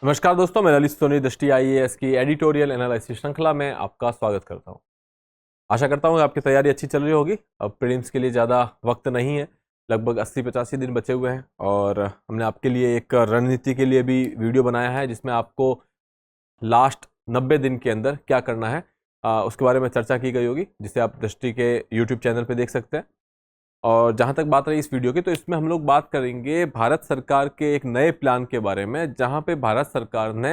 नमस्कार दोस्तों, मैं ललित सोनी दृष्टि आईएएस की एडिटोरियल एनालिसिस श्रृंखला में आपका स्वागत करता हूं। आशा करता हूं आपकी तैयारी अच्छी चल रही होगी। अब प्रीलिम्स के लिए ज़्यादा वक्त नहीं है, लगभग 80-85 दिन बचे हुए हैं और हमने आपके लिए एक रणनीति के लिए भी वीडियो बनाया है जिसमें आपको लास्ट 90 दिन के अंदर क्या करना है उसके बारे में चर्चा की गई होगी, जिसे आप दृष्टि के यूट्यूब चैनल पर देख सकते हैं। और जहाँ तक बात रही इस वीडियो की, तो इसमें हम लोग बात करेंगे भारत सरकार के एक नए प्लान के बारे में, जहाँ पे भारत सरकार ने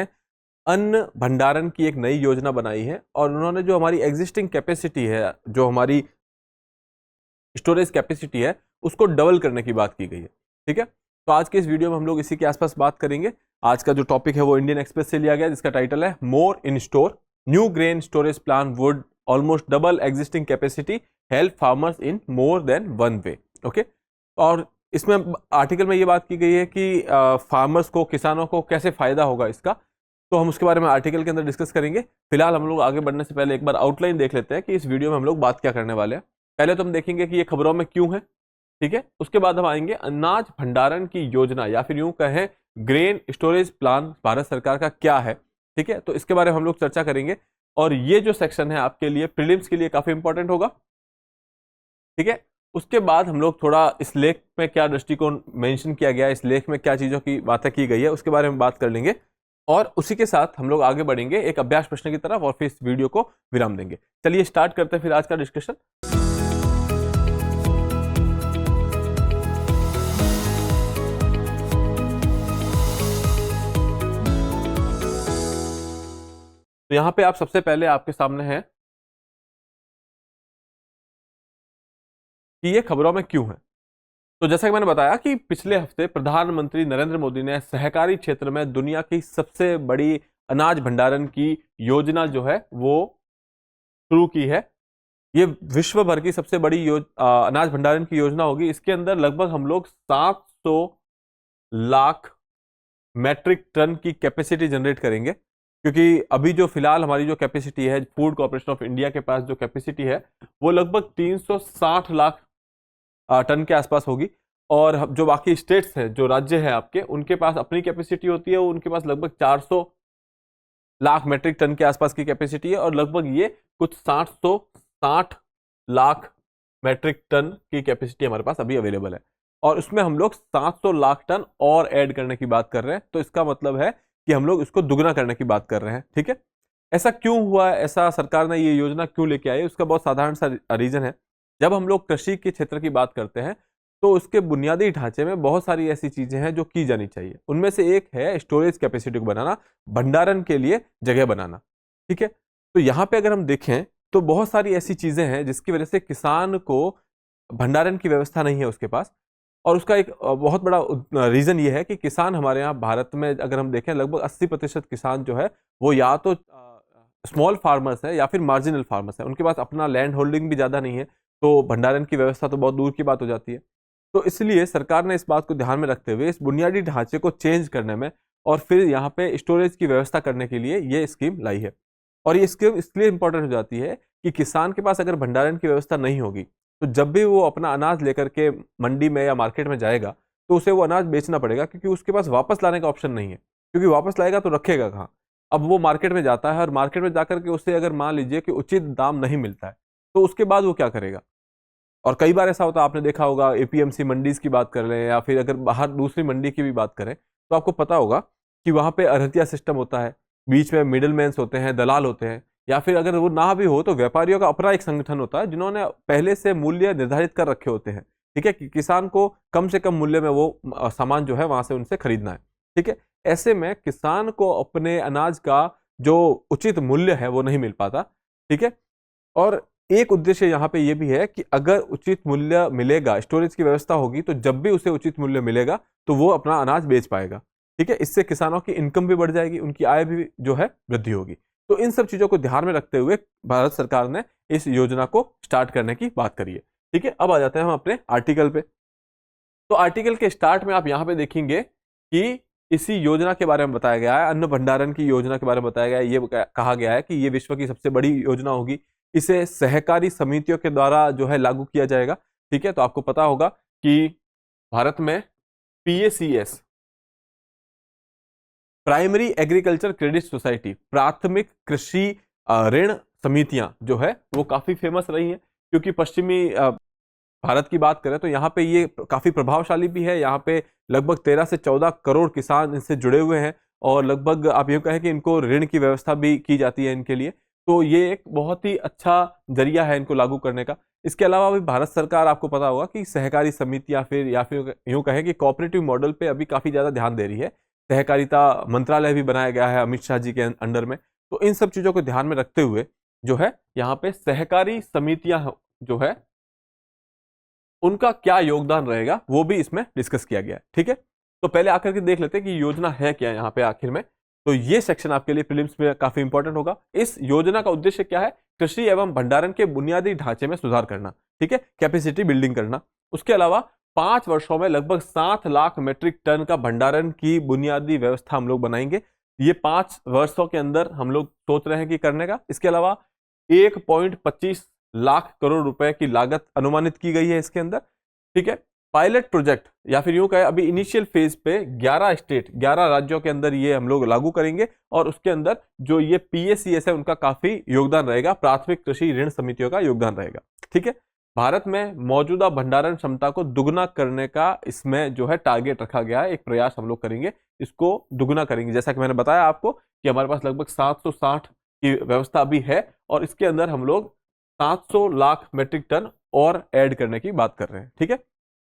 अन्न भंडारण की एक नई योजना बनाई है और उन्होंने जो हमारी एग्जिस्टिंग कैपेसिटी है, जो हमारी स्टोरेज कैपेसिटी है, उसको डबल करने की बात की गई है। ठीक है, तो आज के इस वीडियो में हम लोग इसी के आसपास बात करेंगे। आज का जो टॉपिक है वो इंडियन एक्सप्रेस से लिया गया, जिसका टाइटल है more in store, new grain storage plan would almost double existing capacity, help farmers in more than one way. Okay, और इसमें आर्टिकल में ये बात की गई है कि फार्मर्स को, किसानों को कैसे फायदा होगा इसका, तो हम उसके बारे में आर्टिकल के अंदर डिस्कस करेंगे। फिलहाल हम लोग आगे बढ़ने से पहले एक बार आउटलाइन देख लेते हैं कि इस वीडियो में हम लोग बात क्या करने वाले हैं। पहले तो हम देखेंगे कि ये खबरों में क्यों है, ठीक है। उसके बाद हम आएंगे अनाज भंडारण की योजना, या फिर यूं कहें ग्रेन स्टोरेज प्लान भारत सरकार का क्या है, ठीक है। तो इसके बारे में हम लोग चर्चा करेंगे और ये जो सेक्शन है आपके लिए प्रीलिम्स के लिए काफी इंपॉर्टेंट होगा, ठीक है। उसके बाद हम लोग थोड़ा इस लेख में क्या दृष्टिकोण मेंशन किया गया है, इस लेख में क्या चीजों की बातें की गई है, उसके बारे में बात कर लेंगे और उसी के साथ हम लोग आगे बढ़ेंगे एक अभ्यास प्रश्न की तरफ और फिर इस वीडियो को विराम देंगे। चलिए स्टार्ट करते हैं फिर आज का डिस्कशन। तो यहां पे आप सबसे पहले आपके सामने है कि ये खबरों में क्यों है। तो जैसा कि मैंने बताया कि पिछले हफ्ते प्रधानमंत्री नरेंद्र मोदी ने सहकारी क्षेत्र में दुनिया की सबसे बड़ी अनाज भंडारण की योजना जो है वो शुरू की है। ये विश्व भर की सबसे बड़ी अनाज भंडारण की योजना होगी। इसके अंदर लगभग हम लोग 700 लाख मैट्रिक टन की कैपेसिटी जनरेट करेंगे, क्योंकि अभी जो फिलहाल हमारी जो कैपेसिटी है, फूड कॉर्पोरेशन ऑफ इंडिया के पास जो कैपेसिटी है वो लगभग 360 लाख टन के आसपास होगी। और जो बाकी स्टेट्स हैं, जो राज्य है आपके, उनके पास अपनी कैपेसिटी होती है, उनके पास लगभग 400 लाख मैट्रिक टन के आसपास की कैपेसिटी है और लगभग ये कुछ 760 लाख मैट्रिक टन की कैपेसिटी हमारे पास अभी अवेलेबल है और उसमें हम लोग 700 लाख टन और ऐड करने की बात कर रहे हैं। तो इसका मतलब है कि हम लोग इसको दुगना करने की बात कर रहे हैं, ठीक है। ऐसा क्यों हुआ, ऐसा सरकार ने ये योजना क्यों लेके आई, उसका बहुत साधारण सा रीजन है। जब हम लोग कृषि के क्षेत्र की बात करते हैं तो उसके बुनियादी ढांचे में बहुत सारी ऐसी चीजें हैं जो की जानी चाहिए। उनमें से एक है स्टोरेज कैपेसिटी को बनाना, भंडारण के लिए जगह बनाना, ठीक है। तो यहाँ पे अगर हम देखें तो बहुत सारी ऐसी चीजें हैं जिसकी वजह से किसान को भंडारण की व्यवस्था नहीं है उसके पास। और उसका एक बहुत बड़ा रीजन ये है कि किसान हमारे यहाँ भारत में अगर हम देखें लगभग 80% किसान जो है वो या तो स्मॉल फार्मर्स है या फिर मार्जिनल फार्मर्स है। उनके पास अपना लैंड होल्डिंग भी ज़्यादा नहीं है, तो भंडारण की व्यवस्था तो बहुत दूर की बात हो जाती है। तो इसलिए सरकार ने इस बात को ध्यान में रखते हुए इस बुनियादी ढांचे को चेंज करने में और फिर यहाँ पे स्टोरेज की व्यवस्था करने के लिए ये स्कीम लाई है। और ये स्कीम इसलिए इंपॉर्टेंट हो जाती है कि किसान के पास अगर भंडारण की व्यवस्था नहीं होगी तो जब भी वो अपना अनाज लेकर के मंडी में या मार्केट में जाएगा तो उसे वो अनाज बेचना पड़ेगा, क्योंकि उसके पास वापस लाने का ऑप्शन नहीं है। क्योंकि वापस लाएगा तो रखेगा कहाँ। अब वो मार्केट में जाता है और मार्केट में जाकर के उसे अगर मान लीजिए कि उचित दाम नहीं मिलता है तो उसके बाद वो क्या करेगा। और कई बार ऐसा होता है, आपने देखा होगा, एपीएमसी मंडीज की बात कर लें या फिर अगर बाहर दूसरी मंडी की भी बात करें तो आपको पता होगा कि वहाँ पे अड़तिया सिस्टम होता है, बीच में मिडिलमैन्स होते हैं, दलाल होते हैं, या फिर अगर वो ना भी हो तो व्यापारियों का अपना एक संगठन होता है जिन्होंने पहले से मूल्य निर्धारित कर रखे होते हैं, ठीक है, कि किसान को कम से कम मूल्य में वो सामान जो है वहां से उनसे खरीदना है, ठीक है। ऐसे में किसान को अपने अनाज का जो उचित मूल्य है वो नहीं मिल पाता, ठीक है। और एक उद्देश्य यहाँ पे ये भी है कि अगर उचित मूल्य मिलेगा, स्टोरेज की व्यवस्था होगी, तो जब भी उसे उचित मूल्य मिलेगा तो वो अपना अनाज बेच पाएगा, ठीक है। इससे किसानों की इनकम भी बढ़ जाएगी, उनकी आय भी जो है वृद्धि होगी। तो इन सब चीजों को ध्यान में रखते हुए भारत सरकार ने इस योजना को स्टार्ट करने की बात करी है, ठीक है। अब आ जाते हैं हम अपने आर्टिकल पे। तो आर्टिकल के स्टार्ट में आप यहाँ पे देखेंगे कि इसी योजना के बारे में बताया गया है, अन्न भंडारण की योजना के बारे में बताया गया है। ये कहा गया है कि ये विश्व की सबसे बड़ी योजना होगी, इसे सहकारी समितियों के द्वारा जो है लागू किया जाएगा, ठीक है। तो आपको पता होगा कि भारत में PACS primary agriculture credit society, प्राथमिक कृषि ऋण समितियां जो है वो काफी फेमस रही हैं, क्योंकि पश्चिमी भारत की बात करें तो यहाँ पे ये काफी प्रभावशाली भी है। यहाँ पे लगभग 13 से 14 करोड़ किसान इनसे जुड़े हुए हैं, और लगभग आप यूँ कहें कि इनको ऋण की व्यवस्था भी की जाती है इनके लिए। तो ये एक बहुत ही अच्छा जरिया है इनको लागू करने का। इसके अलावा अभी भारत सरकार, आपको पता होगा कि सहकारी समिति या फिर यूँ कहें कि कोऑपरेटिव मॉडल पे अभी काफी ज्यादा ध्यान दे रही है। सहकारिता मंत्रालय भी बनाया गया है अमित शाह जी के अंडर में। तो इन सब चीजों को ध्यान में रखते हुए जो है यहाँ पे सहकारी समितियां जो है उनका क्या योगदान रहेगा वो भी इसमें डिस्कस किया गया है। ठीक है, तो पहले आकर के देख लेते हैं कि योजना है क्या यहाँ पे आखिर में। तो ये सेक्शन आपके लिए प्रीलिम्स में काफी इंपॉर्टेंट होगा। इस योजना का उद्देश्य क्या है? कृषि एवं भंडारण के बुनियादी ढांचे में सुधार करना, ठीक है, कैपेसिटी बिल्डिंग करना। उसके अलावा 5 वर्षों में लगभग 7 लाख मीट्रिक टन का भंडारण की बुनियादी व्यवस्था हम लोग बनाएंगे। ये 5 वर्षों के अंदर हम लोग सोच रहे हैं कि करने का। इसके अलावा 1.25 लाख करोड़ रुपए की लागत अनुमानित की गई है इसके अंदर। ठीक है, पायलट प्रोजेक्ट या फिर यूं कहे अभी इनिशियल फेज पे 11 राज्यों के अंदर ये हम लोग लागू करेंगे, और उसके अंदर जो ये पीएसीएस है उनका काफी योगदान रहेगा, प्राथमिक कृषि ऋण समितियों का योगदान रहेगा। ठीक है, भारत में मौजूदा भंडारण क्षमता को दुगना करने का इसमें जो है टारगेट रखा गया है। एक प्रयास हम लोग करेंगे, इसको दुगना करेंगे। जैसा कि मैंने बताया आपको कि हमारे पास लगभग 760 की व्यवस्था अभी है, और इसके अंदर हम लोग 700 लाख मीट्रिक टन और ऐड करने की बात कर रहे हैं। ठीक है,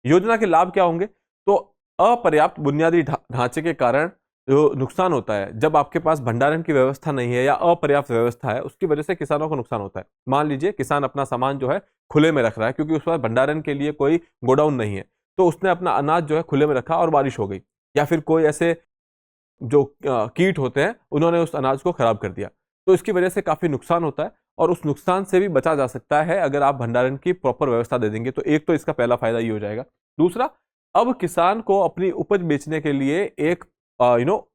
योजना के लाभ क्या होंगे? तो अपर्याप्त बुनियादी ढांचे के कारण जो नुकसान होता है, जब आपके पास भंडारण की व्यवस्था नहीं है या अपर्याप्त व्यवस्था है, उसकी वजह से किसानों को नुकसान होता है। मान लीजिए किसान अपना सामान जो है खुले में रख रहा है, क्योंकि उस पास भंडारण के लिए कोई गोडाउन नहीं है, तो उसने अपना अनाज जो है खुले में रखा और बारिश हो गई, या फिर कोई ऐसे जो कीट होते हैं उन्होंने उस अनाज को खराब कर दिया, तो इसकी वजह से काफी नुकसान होता है, और उस नुकसान से भी बचा जा सकता है अगर आप भंडारण की प्रॉपर व्यवस्था दे देंगे। तो एक तो इसका पहला फायदा ये हो जाएगा। दूसरा, अब किसान को अपनी उपज बेचने के लिए एक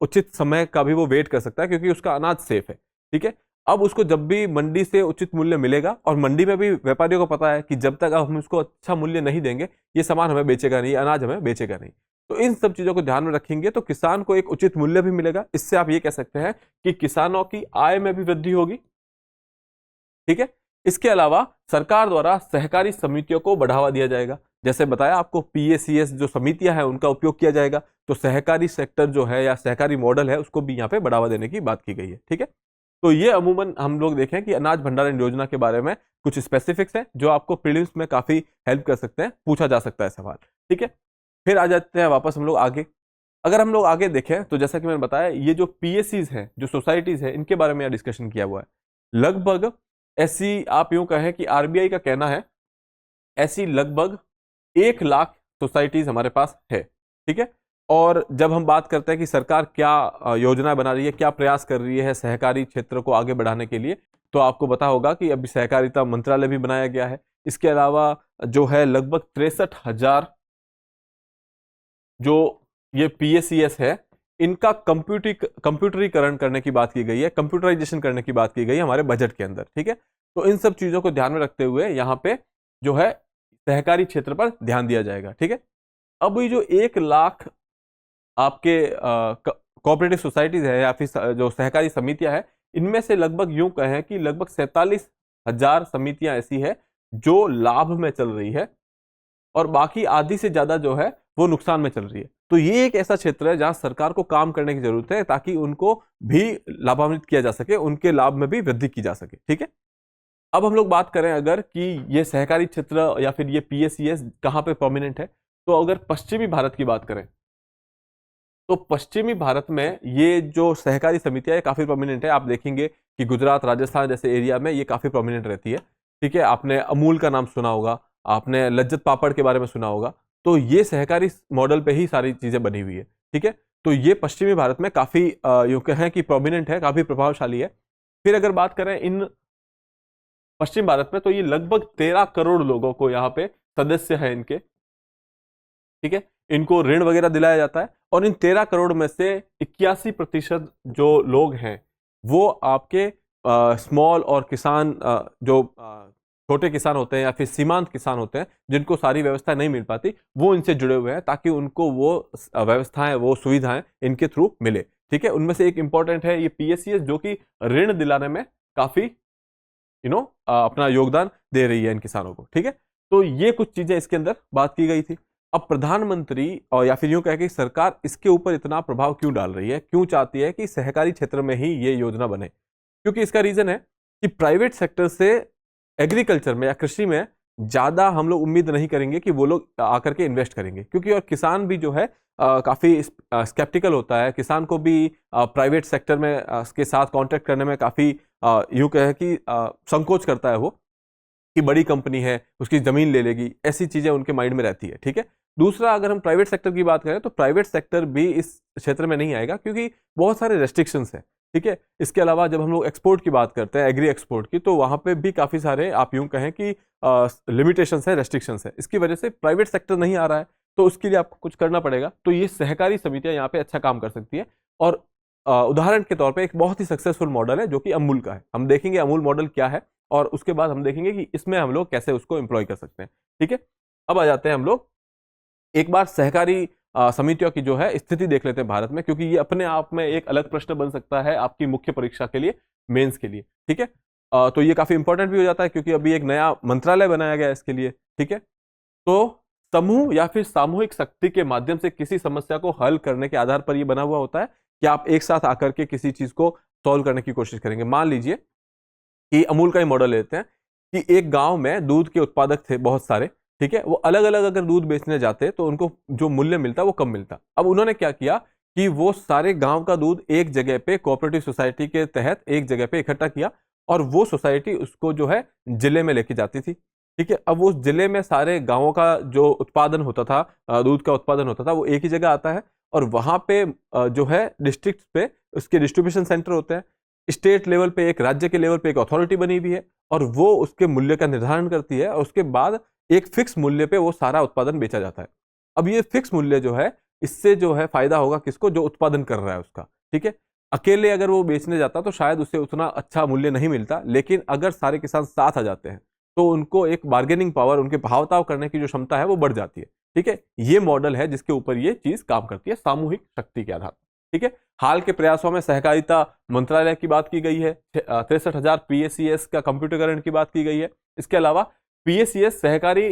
उचित समय का भी वो वेट कर सकता है, क्योंकि उसका अनाज सेफ है। ठीक है, अब उसको जब भी मंडी से उचित मूल्य मिलेगा, और मंडी में भी व्यापारियों को पता है कि जब तक हम उसको अच्छा मूल्य नहीं देंगे ये सामान हमें बेचेगा नहीं, अनाज हमें बेचेगा नहीं। तो इन सब चीजों को ध्यान में रखेंगे तो किसान को एक उचित मूल्य भी मिलेगा। इससे आप ये कह सकते हैं कि किसानों की आय में भी वृद्धि होगी। ठीक है, इसके अलावा सरकार द्वारा सहकारी समितियों को बढ़ावा दिया जाएगा। जैसे बताया आपको, पीएसीएस जो समितियां हैं उनका उपयोग किया जाएगा, तो सहकारी सेक्टर जो है या सहकारी मॉडल है उसको भी यहाँ पे बढ़ावा देने की बात की गई है। ठीक है, तो ये अमूमन हम लोग देखें कि अनाज भंडारण योजना के बारे में कुछ स्पेसिफिक्स हैं जो आपको प्रीलिम्स में काफी हेल्प कर सकते हैं, पूछा जा सकता है सवाल। ठीक है, फिर आ जाते हैं वापस हम लोग आगे। अगर हम लोग आगे देखें तो जैसा कि मैंने बताया, ये जो पीएससीज हैं, जो सोसाइटीज हैं, इनके बारे में यहाँ डिस्कशन किया हुआ है। लगभग ऐसी आप यूं कहें कि आरबीआई का कहना है ऐसी लगभग 1 लाख सोसाइटीज हमारे पास है। ठीक है, और जब हम बात करते हैं कि सरकार क्या योजना बना रही है, क्या प्रयास कर रही है सहकारी क्षेत्र को आगे बढ़ाने के लिए, तो आपको पता होगा कि अभी सहकारिता मंत्रालय भी बनाया गया है। इसके अलावा जो है लगभग 63,000 जो ये पीएसीएस है इनका कंप्यूटरीकरण करने की बात की गई है, कंप्यूटराइजेशन करने की बात की गई है हमारे बजट के अंदर। ठीक है, तो इन सब चीजों को ध्यान में रखते हुए यहाँ पे जो है सहकारी क्षेत्र पर ध्यान दिया जाएगा। ठीक है, अब ये जो 1 लाख आपके कोऑपरेटिव सोसाइटीज है या फिर जो सहकारी समितियां है, इनमें से लगभग यूं कहें कि लगभग 47,000 समितियां ऐसी है जो लाभ में चल रही है, और बाकी आधी से ज्यादा जो है वो नुकसान में चल रही है। तो ये एक ऐसा क्षेत्र है जहां सरकार को काम करने की जरूरत है, ताकि उनको भी लाभान्वित किया जा सके, उनके लाभ में भी वृद्धि की जा सके। ठीक है, अब हम लोग बात करें अगर कि ये सहकारी क्षेत्र या फिर ये पीएसीएस कहां पे प्रोमिनेंट है, तो अगर पश्चिमी भारत की बात करें तो पश्चिमी भारत में ये जो सहकारी समितियां है काफी प्रोमिनेंट है। आप देखेंगे कि गुजरात, राजस्थान जैसे एरिया में ये काफी प्रोमिनेंट रहती है। ठीक है, आपने अमूल का नाम सुना होगा, आपने लज्जत पापड़ के बारे में सुना होगा, तो ये सहकारी मॉडल पे ही सारी चीजें बनी हुई है। ठीक है, तो ये पश्चिमी भारत में काफी यूं कहें कि प्रोमिनेंट है, काफी प्रभावशाली है। फिर अगर बात करें इन पश्चिम भारत में, तो ये लगभग 13 करोड़ लोगों को यहाँ पे सदस्य है इनके। ठीक है, इनको ऋण वगैरह दिलाया जाता है, और इन 13 करोड़ में से 81% जो लोग हैं वो आपके स्मॉल और किसान जो छोटे किसान होते हैं या फिर सीमांत किसान होते हैं, जिनको सारी व्यवस्था नहीं मिल पाती, वो इनसे जुड़े हुए हैं, ताकि उनको वो व्यवस्थाएं, वो सुविधाएं इनके थ्रू मिले। ठीक है, उनमें से एक इंपॉर्टेंट है ये पीएससीएस, जो कि ऋण दिलाने में काफी अपना योगदान दे रही है इन किसानों को। ठीक है, तो ये कुछ चीजें इसके अंदर बात की गई थी। अब प्रधानमंत्री और या फिर यूं कहे कि सरकार इसके ऊपर इतना प्रभाव क्यों डाल रही है, क्यों चाहती है कि सहकारी क्षेत्र में ही ये योजना बने? क्योंकि इसका रीजन है कि प्राइवेट सेक्टर से एग्रीकल्चर में या कृषि में ज्यादा हम लोग उम्मीद नहीं करेंगे कि वो लोग आकर के इन्वेस्ट करेंगे, क्योंकि और किसान भी जो है काफी स्केप्टिकल होता है। किसान को भी प्राइवेट सेक्टर में के साथ कॉन्ट्रैक्ट करने में काफी यूं कहे कि संकोच करता है वो, कि बड़ी कंपनी है उसकी जमीन ले लेगी, ऐसी चीजें उनके माइंड में रहती है। ठीक है, दूसरा अगर हम प्राइवेट सेक्टर की बात करें तो प्राइवेट सेक्टर भी इस क्षेत्र में नहीं आएगा, क्योंकि बहुत सारे रेस्ट्रिक्शंस हैं। ठीक है, इसके अलावा जब हम लोग एक्सपोर्ट की बात करते हैं, एग्री एक्सपोर्ट की, तो वहां पे भी काफी सारे आप यूं कहें कि लिमिटेशंस है, रेस्ट्रिक्शंस है। इसकी वजह से प्राइवेट सेक्टर नहीं आ रहा है, तो उसके लिए आपको कुछ करना पड़ेगा। तो ये सहकारी समितियां यहाँ पे अच्छा काम कर सकती है। और उदाहरण के तौर पे एक बहुत ही सक्सेसफुल मॉडल है जो कि अमूल का है। हम देखेंगे अमूल मॉडल क्या है और उसके बाद हम देखेंगे कि इसमें हम लोग कैसे उसको एम्प्लॉय कर सकते हैं। ठीक है, अब आ जाते हैं हम लोग एक बार सहकारी समितियों की जो है स्थिति देख लेते हैं भारत में, क्योंकि ये अपने आप में एक अलग प्रश्न बन सकता है आपकी मुख्य परीक्षा के लिए, मेंस के लिए। ठीक है, तो ये काफी इंपॉर्टेंट भी हो जाता है, क्योंकि अभी एक नया मंत्रालय बनाया गया है इसके लिए। ठीक है, तो समूह या फिर सामूहिक शक्ति के माध्यम से किसी समस्या को हल करने के आधार पर यह बना हुआ होता है कि आप एक साथ आकर के किसी चीज को सॉल्व करने की कोशिश करेंगे। मान लीजिए कि अमूल का ही मॉडल लेते हैं कि एक गांव में दूध के उत्पादक थे बहुत सारे। ठीक है, वो अलग अलग अगर दूध बेचने जाते तो उनको जो मूल्य मिलता वो कम मिलता। अब उन्होंने क्या किया कि वो सारे गांव का दूध एक जगह पे कोऑपरेटिव सोसाइटी के तहत एक जगह पे इकट्ठा किया, और वो सोसाइटी उसको जो है जिले में लेके जाती थी। ठीक है, अब उस जिले में सारे गांवों का जो उत्पादन होता था, दूध का उत्पादन होता था, वो एक ही जगह आता है, और वहां पे जो है डिस्ट्रिक्ट पे उसके डिस्ट्रीब्यूशन सेंटर होते हैं। स्टेट लेवल पे एक, राज्य के लेवल पे एक अथॉरिटी बनी हुई है, और वो उसके मूल्य का निर्धारण करती है, और उसके बाद एक फिक्स मूल्य पे वो सारा उत्पादन बेचा जाता है। अब ये फिक्स मूल्य जो है, इससे जो है फायदा होगा किसको? जो उत्पादन कर रहा है उसका। ठीक है, अकेले अगर वो बेचने जाता तो शायद उससे उतना अच्छा मूल्य नहीं मिलता, लेकिन अगर सारे किसान साथ आ जाते हैं तो उनको एक बार्गेनिंग पावर, उनके भावताव करने की जो क्षमता है वो बढ़ जाती है। ठीक है, ये मॉडल है जिसके ऊपर ये चीज काम करती है, सामूहिक शक्ति के आधार पर। ठीक है, हाल के प्रयासों में सहकारिता मंत्रालय की बात की गई है, 63,000 पीएसीएस का कंप्यूटरीकरण की बात की गई है। इसके अलावा पीएसीएस सहकारी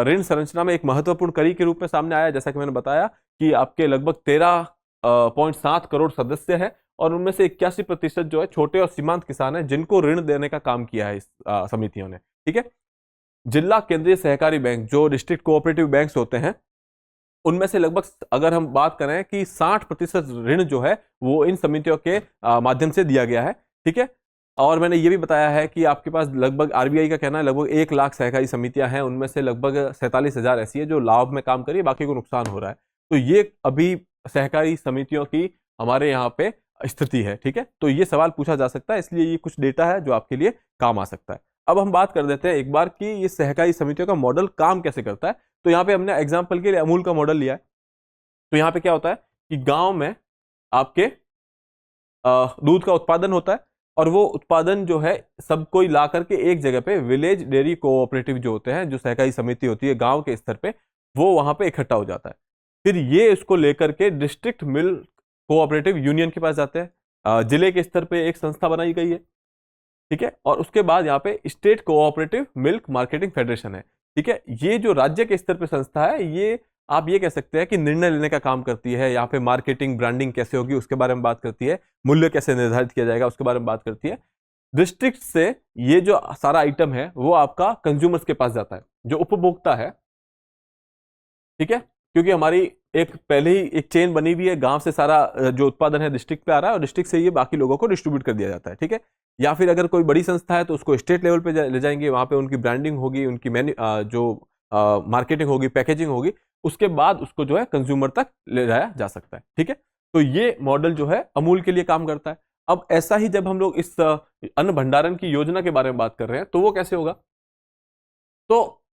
ऋण संरचना में एक महत्वपूर्ण कड़ी के रूप में सामने आया। जैसा कि मैंने बताया कि आपके लगभग 13.7 करोड़ सदस्य है, और उनमें से 81% जो है छोटे और सीमांत किसान है, जिनको ऋण देने का काम किया है इस समितियों ने। ठीक है, जिला केंद्रीय सहकारी बैंक, जो डिस्ट्रिक्ट कोऑपरेटिव बैंक्स होते हैं, उनमें से लगभग अगर हम बात करें कि 60% ऋण जो है वो इन समितियों के माध्यम से दिया गया है। ठीक है, और मैंने ये भी बताया है कि आपके पास लगभग आरबीआई का कहना है लगभग 1 लाख सहकारी समितियां हैं, उनमें से लगभग 47,000 ऐसी है जो लाभ में काम कर रही है, बाकी को नुकसान हो रहा है। तो ये अभी सहकारी समितियों की हमारे यहाँ पे स्थिति है। ठीक है, तो ये सवाल पूछा जा सकता है, इसलिए ये कुछ डेटा है जो आपके लिए काम आ सकता है। अब हम बात कर देते हैं एक बार कि ये सहकारी समितियों का मॉडल काम कैसे करता है। तो यहाँ पे हमने एग्जाम्पल के लिए अमूल का मॉडल लिया है। तो यहाँ पे क्या होता है कि गांव में आपके दूध का उत्पादन होता है, और वो उत्पादन जो है सब कोई ला करके एक जगह पे विलेज डेयरी कोऑपरेटिव जो होते हैं, जो सहकारी समिति होती है गांव के स्तर पे, वो वहां पे इकट्ठा हो जाता है। फिर ये इसको लेकर के डिस्ट्रिक्ट मिल्क कोऑपरेटिव यूनियन के पास जाते हैं, जिले के स्तर पे एक संस्था बनाई गई है। ठीक है, और उसके बाद यहाँ पे state cooperative milk marketing federation है। ठीक है, ये जो राज्य के स्तर पे संस्था है, ये आप ये कह सकते हैं कि निर्णय लेने का काम करती है। यहाँ पे मार्केटिंग ब्रांडिंग कैसे होगी उसके बारे में बात करती है, मूल्य कैसे निर्धारित किया जाएगा उसके बारे में बात करती है। डिस्ट्रिक्ट से ये जो सारा आइटम है वो आपका कंज्यूमर्स के पास जाता है, जो उपभोक्ता है। ठीक है, क्योंकि हमारी एक पहले ही एक चेन बनी हुई है, गांव से सारा जो उत्पादन है डिस्ट्रिक्ट पे आ रहा है, और डिस्ट्रिक्ट से ये बाकी लोगों को डिस्ट्रीब्यूट कर दिया जाता है। ठीक है, या फिर अगर कोई बड़ी संस्था है तो उसको स्टेट लेवल पे ले जाएंगे, वहां पे उनकी ब्रांडिंग होगी, उनकी जो मार्केटिंग होगी, पैकेजिंग होगी, उसके बाद उसको जो है कंज्यूमर तक ले जाया जा सकता है। ठीक है, तो ये मॉडल जो है अमूल के लिए काम करता है। अब ऐसा ही जब हम लोग इस अन्न भंडारण की योजना के बारे में बात कर रहे हैं तो वो कैसे होगा? तो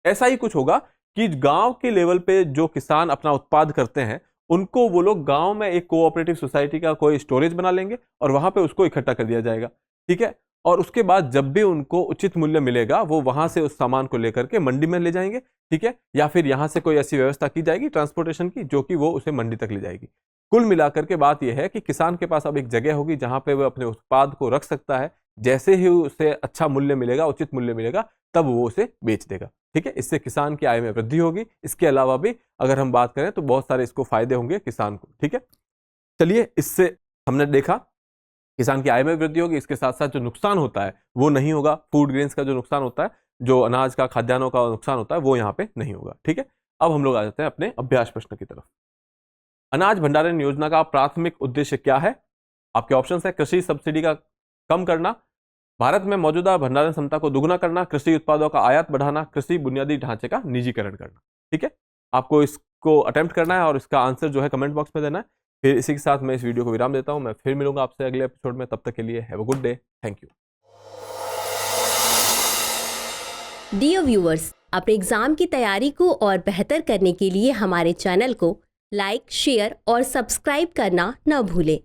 ऐसा ही कुछ होगा कि गांव के लेवल पे जो किसान अपना उत्पाद करते हैं, उनको वो लोग गांव में एक कोऑपरेटिव सोसाइटी का कोई स्टोरेज बना लेंगे, और वहां पे उसको इकट्ठा कर दिया जाएगा। ठीक है, और उसके बाद जब भी उनको उचित मूल्य मिलेगा, वो वहां से उस सामान को लेकर के मंडी में ले जाएंगे। ठीक है, या फिर यहां से कोई ऐसी व्यवस्था की जाएगी ट्रांसपोर्टेशन की, जो कि वो उसे मंडी तक ले जाएगी। कुल मिलाकर के बात यह है कि किसान के पास अब एक जगह होगी जहां पे वह अपने उत्पाद को रख सकता है। जैसे ही उसे अच्छा मूल्य मिलेगा, उचित मूल्य मिलेगा, तब वो उसे बेच देगा। ठीक है, इससे किसान की आय में वृद्धि होगी। इसके अलावा भी अगर हम बात करें तो बहुत सारे इसको फायदे होंगे किसान को। ठीक है, चलिए, इससे हमने देखा किसान की आय में वृद्धि होगी, इसके साथ साथ जो नुकसान होता है वो नहीं होगा। फूड ग्रेन्स का जो नुकसान होता है, जो अनाज का, खाद्यान्नों का नुकसान होता है, वो यहाँ पे नहीं होगा। ठीक है, अब हम लोग आ जाते हैं अपने अभ्यास प्रश्न की तरफ। अनाज भंडारण योजना का प्राथमिक उद्देश्य क्या है? आपके ऑप्शन है कृषि सब्सिडी का कम करना, भारत में मौजूदा भंडारण क्षमता को दुगुना करना, कृषि उत्पादों का आयात बढ़ाना, कृषि बुनियादी ढांचे का निजीकरण करना। ठीक है, आपको इसको अटेम्प्ट करना है और इसका आंसर जो है कमेंट बॉक्स में देना है। फिर इसी के साथ मैं इस वीडियो को विराम देता हूं। मैं फिर मिलूंगा आपसे अगले एपिसोड में। तब तक के लिए have a good day. Thank you. Dear viewers, अपने एग्जाम की तैयारी को और बेहतर करने के लिए हमारे चैनल को लाइक, शेयर और सब्सक्राइब करना न भूलें।